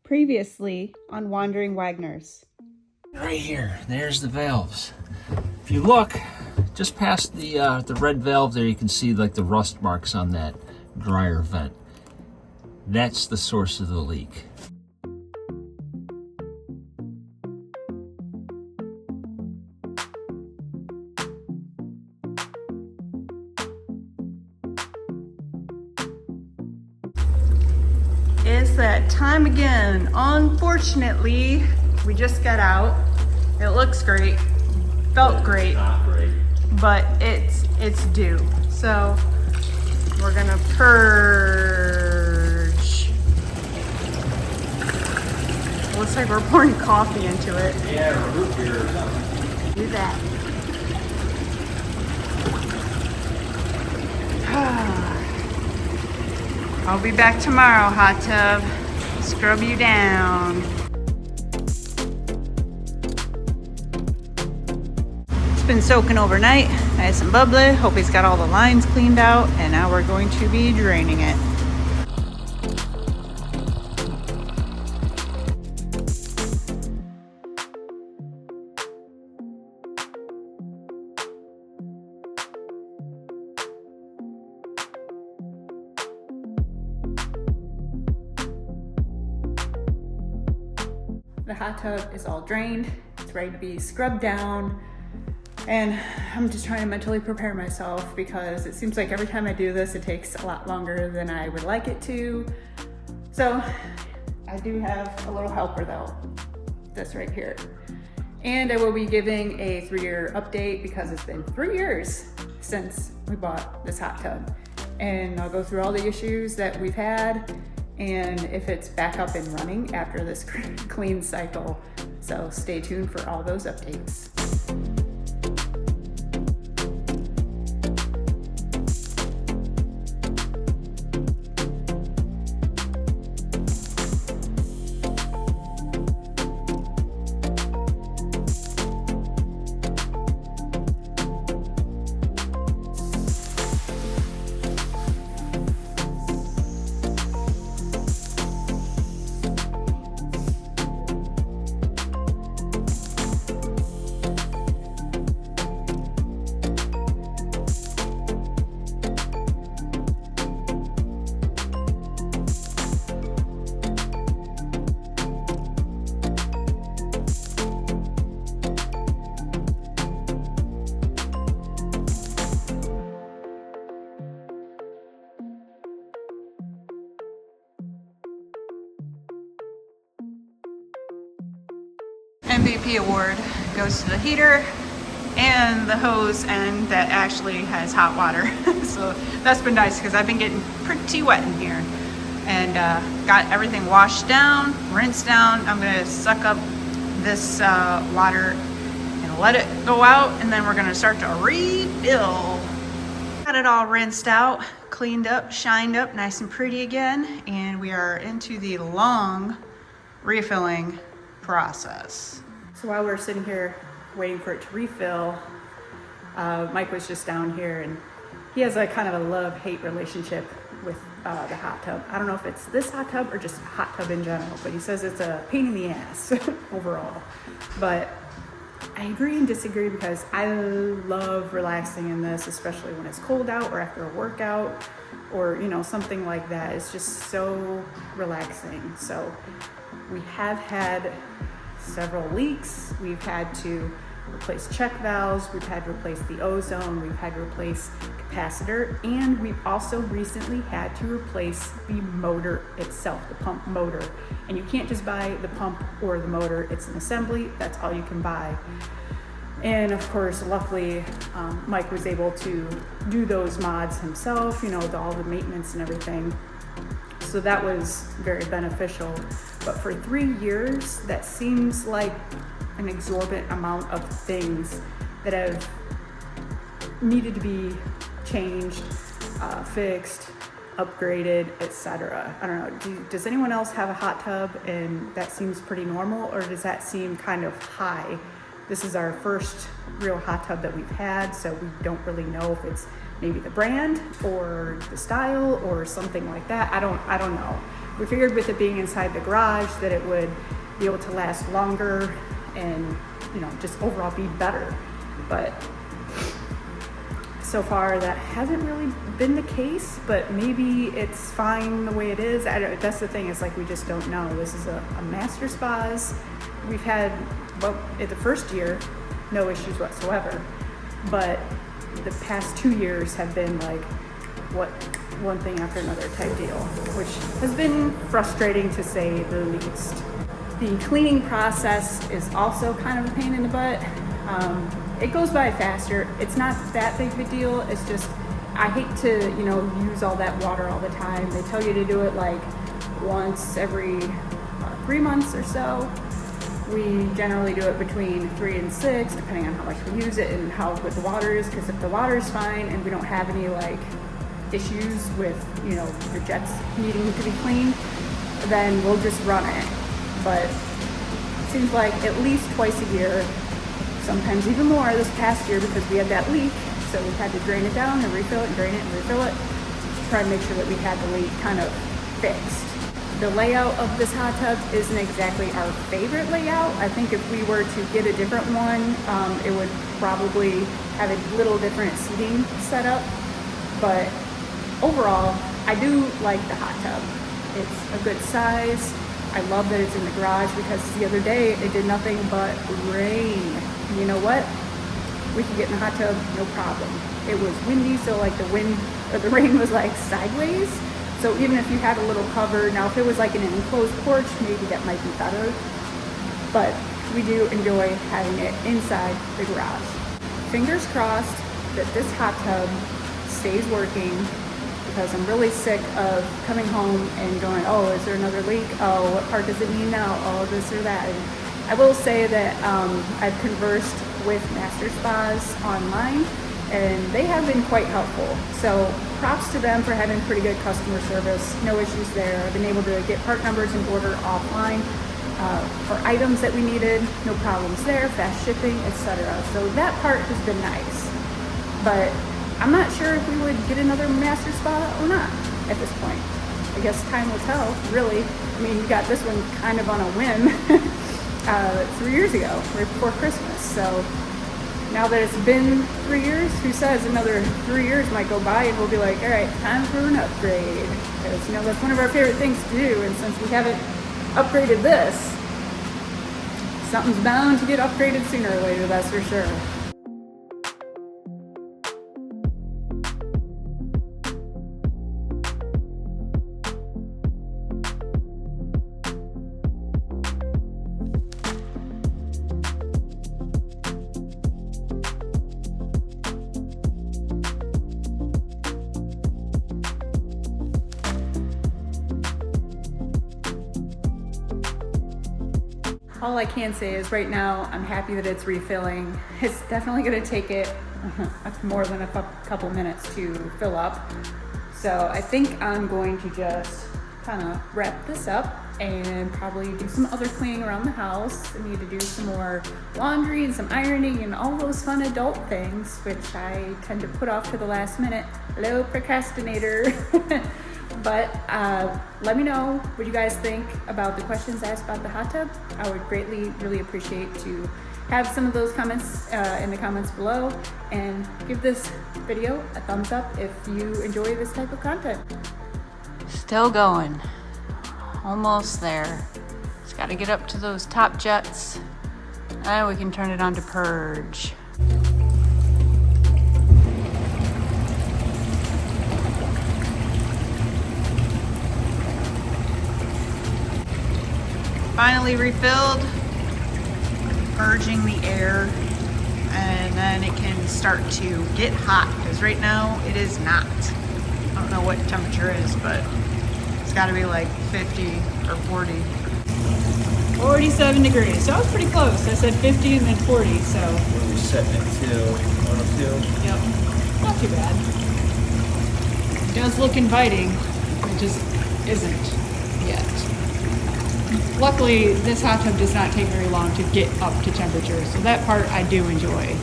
Previously on Wandering Wagners. Right here, there's the valves. If you look just past the red valve there, you can see like the rust marks on that dryer vent. That's the source of the leak. It's that time again. Unfortunately, we just got out. It looks great, felt great, Not great. but it's due. So we're gonna purge. Looks like we're pouring coffee into it. Yeah, or root beer or something. Do that. I'll be back tomorrow, hot tub. Scrub you down. It's been soaking overnight. I had some bubbly. Hope he's got all the lines cleaned out, and now we're going to be draining it. The hot tub is all drained. It's ready to be scrubbed down. And I'm just trying to mentally prepare myself because it seems like every time I do this, it takes a lot longer than I would like it to. So I do have a little helper though, this right here. And I will be giving a 3-year update because it's been 3 years since we bought this hot tub. And I'll go through all the issues that we've had and if it's back up and running after this clean cycle. So stay tuned for all those updates. MVP award goes to the heater and the hose end that actually has hot water. So that's been nice because I've been getting pretty wet in here. And got everything washed down, rinsed down. I'm gonna suck up this water and let it go out, and then we're gonna start to refill. Got it all rinsed out, cleaned up, shined up, nice and pretty again. And we are into the long refilling process. So while we're sitting here waiting for it to refill, Mike was just down here and he has a kind of a love-hate relationship with the hot tub. I don't know if it's this hot tub or just a hot tub in general, but he says it's a pain in the ass overall. But I agree and disagree because I love relaxing in this, especially when it's cold out or after a workout or, you know, something like that. It's just so relaxing. So we have had several leaks. We've had to replace check valves. We've had to replace the ozone. We've had to replace capacitor. And we've also recently had to replace the motor itself, the pump motor. And you can't just buy the pump or the motor. It's an assembly. That's all you can buy. And of course, luckily, Mike was able to do those mods himself, you know, with all the maintenance and everything. So that was very beneficial. But for 3 years, that seems like an exorbitant amount of things that have needed to be changed, fixed, upgraded, etc. I don't know, does anyone else have a hot tub and that seems pretty normal, or does that seem kind of high? This is our first real hot tub that we've had, so we don't really know if it's maybe the brand or the style or something like that. I don't know. we figured with it being inside the garage that it would be able to last longer and, you know, just overall be better. But so far that hasn't really been the case, but maybe it's fine the way it is. That's the thing, is like, we just don't know. This is a master spas. We've had, well, in the first year, no issues whatsoever, but the past 2 years have been like, what, one thing after another type deal, which has been frustrating to say the least. The cleaning process is also kind of a pain in the butt. It goes by faster. It's not that big of a deal. It's just, I hate to, you know, use all that water all the time. They tell you to do it like once every 3 months or so. We generally do it between 3 and 6, depending on how much we use it and how good the water is. Because if the water is fine and we don't have any like issues with, you know, the jets needing to be cleaned, then we'll just run it. But it seems like at least twice a year, sometimes even more this past year, because we had that leak. So we had to drain it down and refill it and drain it and refill it to try and make sure that we had the leak kind of fixed. The layout of this hot tub isn't exactly our favorite layout. I think if we were to get a different one, it would probably have a little different seating setup. But overall, I do like the hot tub. It's a good size. I love that it's in the garage, because the other day it did nothing but rain. And you know what? We could get in the hot tub, no problem. It was windy, so like the rain was like sideways. So even if you had a little cover, now if it was like in an enclosed porch, maybe that might be better. But we do enjoy having it inside the garage. Fingers crossed that this hot tub stays working, because I'm really sick of coming home and going, oh, is there another leak? Oh, what part does it need now? Oh, this or that. And I will say that I've conversed with master spas online, and they have been quite helpful. So props to them for having pretty good customer service. No issues there. I've been able to get part numbers and order offline for items that we needed. No problems there, fast shipping, etc. So that part has been nice. But I'm not sure if we would get another master spa or not at this point. I guess time will tell, really. I mean, we got this one kind of on a whim 3 years ago, right before Christmas. So now that it's been 3 years, who says another 3 years might go by and we'll be like, all right, time for an upgrade. Because, you know, that's one of our favorite things to do. And since we haven't upgraded this, something's bound to get upgraded sooner or later, that's for sure. All I can say is right now, I'm happy that it's refilling. It's definitely gonna take it more than a couple minutes to fill up. So I think I'm going to just kind of wrap this up and probably do some other cleaning around the house. I need to do some more laundry and some ironing and all those fun adult things, which I tend to put off to the last minute. Hello, procrastinator. But let me know what you guys think about the questions asked about the hot tub. I would really appreciate to have some of those comments in the comments below, and give this video a thumbs up if you enjoy this type of content. Still going, almost there. Just got to get up to those top jets, and we can turn it on to purge. Finally refilled, purging the air, and then it can start to get hot, because right now it is not. I don't know what temperature is, but it's got to be like 50 or 40. 47 degrees, so I was pretty close. I said 50 and then 40, so. We're setting it to 102. Yep, not too bad. It does look inviting, it just isn't yet. Luckily, this hot tub does not take very long to get up to temperature, so that part I do enjoy.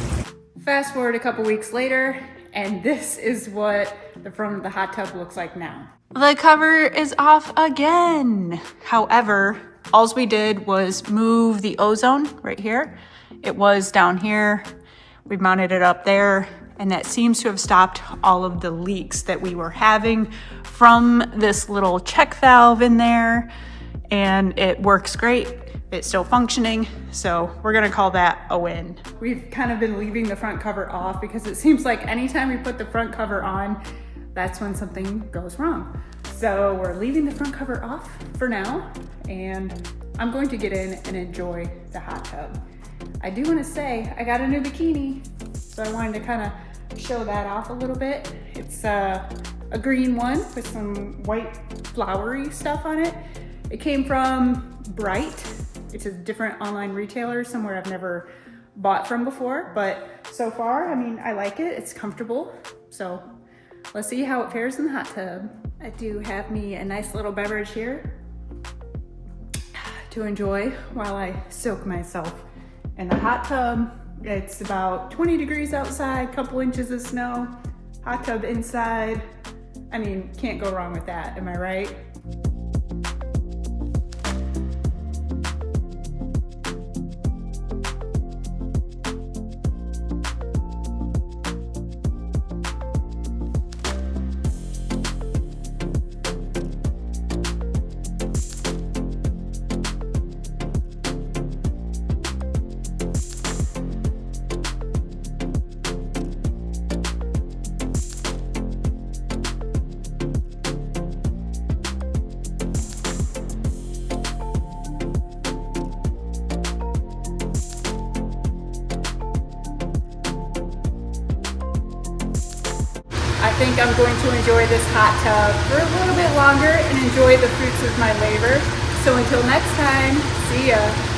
Fast forward a couple weeks later, And this is what the front of the hot tub looks like now. The cover is off again. However, all we did was move the ozone right here. It was down here. We mounted it up there, and that seems to have stopped all of the leaks that we were having from this little check valve in there. And it works great. It's still functioning, so we're gonna call that a win. We've kind of been leaving the front cover off because it seems like anytime we put the front cover on, that's when something goes wrong. So we're leaving the front cover off for now, and I'm going to get in and enjoy the hot tub. I do want to say I got a new bikini, so I wanted to kind of show that off a little bit. It's a green one with some white flowery stuff on it. It came from Bright. It's a different online retailer, somewhere I've never bought from before, but so far, I mean, I like it. It's comfortable, so let's see how it fares in the hot tub. I do have me a nice little beverage here to enjoy while I soak myself in the hot tub. It's about 20 degrees outside, couple inches of snow, hot tub inside. I mean, can't go wrong with that, am I right? I think I'm going to enjoy this hot tub for a little bit longer and enjoy the fruits of my labor. So until next time, see ya.